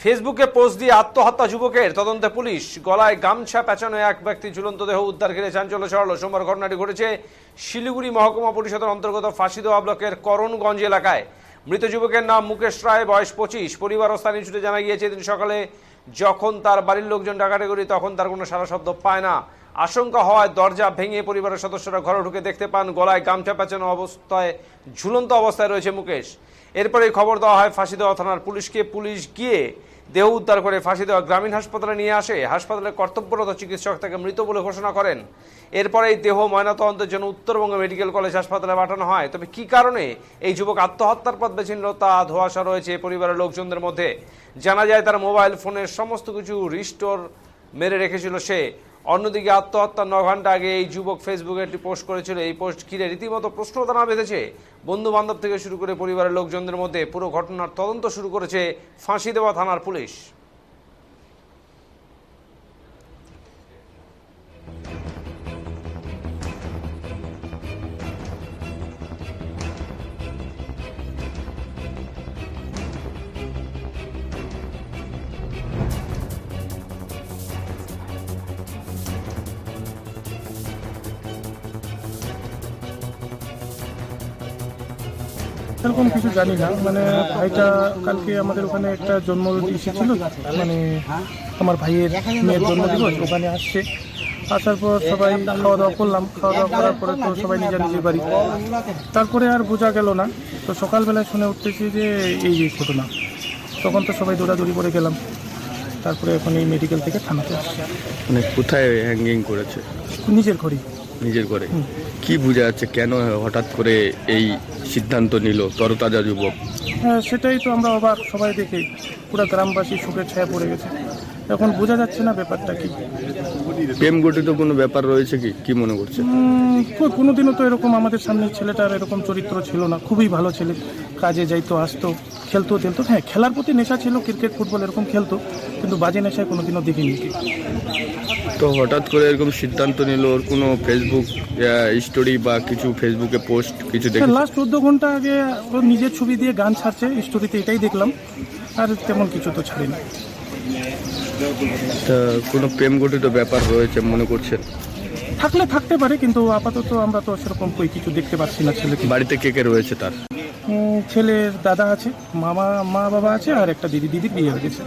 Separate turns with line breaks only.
ফেসবুকে পোস্ট দিয়ে আত্মহত্যা যুবকের, তদন্তে পুলিশ। গলায় গামছা পেঁচানো এক ব্যক্তি ঝুলন্ত দেহ উদ্ধার ঘিরে চাঞ্চল্য ছড়ালো। সোমবার ঘটনাটি ঘটেছে শিলিগুড়ি মহকুমা পরিষদের অন্তর্গত ফাঁসিদেওয়া ব্লকের করণগঞ্জ এলাকায়। মৃত যুবকের নাম মুকেশ রায়, বয়স 25। পরিবার ও স্থানীয় সূত্রে জানা গিয়েছে, দিন সকালে যখন তার বাড়ির লোকজন ডাকাডাকি করি তখন তার কোনো সাড়া শব্দ পায় না। আশঙ্কা হওয়ায় দরজা ভেঙে পরিবারের সদস্যরা ঘরে ঢুকে দেখতে পান গলায় গামছা পেঁচানো অবস্থায় ঝুলন্ত অবস্থায় রয়েছে মুকেশ। এরপরেই খবর দেওয়া হয় ফাঁসিদেওয়া থানার পুলিশকে। পুলিশ গিয়ে দেহ উদ্ধার করে ফাঁসিদেওয়া গ্রামীণ হাসপাতালে নিয়ে আসে। হাসপাতালের কর্তব্যরত চিকিৎসক তাকে মৃত বলে ঘোষণা করেন। এরপরেই দেহ ময়নাতদন্তের জন্য উত্তরবঙ্গ মেডিকেল কলেজ হাসপাতালে পাঠানো হয়। তবে কী কারণে এই যুবক আত্মহত্যার পথ বেছে নিল তা ধোঁয়াশা রয়েছে পরিবারের লোকজনদের মধ্যে। জানা যায় তার মোবাইল ফোনের সমস্ত কিছু রিস্টোর মেরে রেখেছিল সে। অন্যদিকে আত্মহত্যার 9 ঘন্টা আগে এই যুবক ফেসবুকে একটি পোস্ট করেছিল। এই পোস্ট ঘিরে রীতিমতো প্রশ্নদানা বেঁধেছে বন্ধু বান্ধব থেকে শুরু করে পরিবারের লোকজনদের মধ্যে। পুরো ঘটনার তদন্ত শুরু করেছে ফাঁসিদেওয়া থানার পুলিশ।
এরকম কিছু জানি না, মানে ভাইটা কালকে আমাদের ওখানে একটা জন্মদিন ছিল, মানে আমার ভাইয়ের মেয়ের জন্মদিবস, ওখানে আসছে। আসার পর সবাই খাওয়া দাওয়া করলাম। খাওয়া দাওয়া করার পরে তো সবাই নিজের নিজের বাড়ি। তারপরে আর বোঝা গেল না। তো সকালবেলায় শুনে উঠতেছি যে এই ঘটনা। তখন তো সবাই দৌড়াদৌড়ি করে গেলাম। তারপরে এখন এই মেডিকেল থেকে থানাতে আসছে।
মানে কোথায় হ্যাঙ্গিং করেছে?
নিজের ঘরেই।
নিজের ঘরে? কি বোঝা যাচ্ছে কেন হঠাৎ করে এই সিদ্ধান্ত নিল তরতাজা যুবক?
হ্যাঁ, সেটাই তো আমরা অবাক সবাই দেখে। পুরো গ্রামবাসী শোকের ছায়া পড়ে গেছে। এখন বোঝা যাচ্ছে না ব্যাপারটা কি।
প্রেম গঠিত কোনো ব্যাপার রয়েছে কি? কি মনে করছে?
কোনোদিনও তো এরকম আমাদের সামনে ছেলেটার এরকম চরিত্র ছিল না। খুবই ভালো ছেলে, কাজে যাইতো, আসতো, খেলতো টেলতো। হ্যাঁ, খেলার প্রতি নেশা ছিল, ক্রিকেট ফুটবল এরকম খেলতো, কিন্তু বাজে নেশায় কোনোদিনও দেখিনি।
তো হঠাৎ করে এরকম সিদ্ধান্ত নিল? ওর কোনো ফেসবুক স্টোরি বা কিছু ফেসবুকে পোস্ট কিছু দেখে?
লাস্ট 14 ঘন্টা আগে ওর নিজের ছবি দিয়ে গান ছাড়ছে স্টোরিতে, এটাই দেখলাম। আর তেমন কিছু তো ছাড়েনি।
তা কোনো প্রেম গঠিত ব্যাপার রয়েছে মনে করছেন?
থাকলে থাকতে পারে, কিন্তু আপাতত আমরা তো সেরকম কিছু দেখতে পাচ্ছি না ছেলেকে।
বাড়িতে কে কে রয়েছে তার?
ছেলের দাদা আছে, মা বাবা আছে, আর একটা দিদির বিয়ে হয়ে গেছে।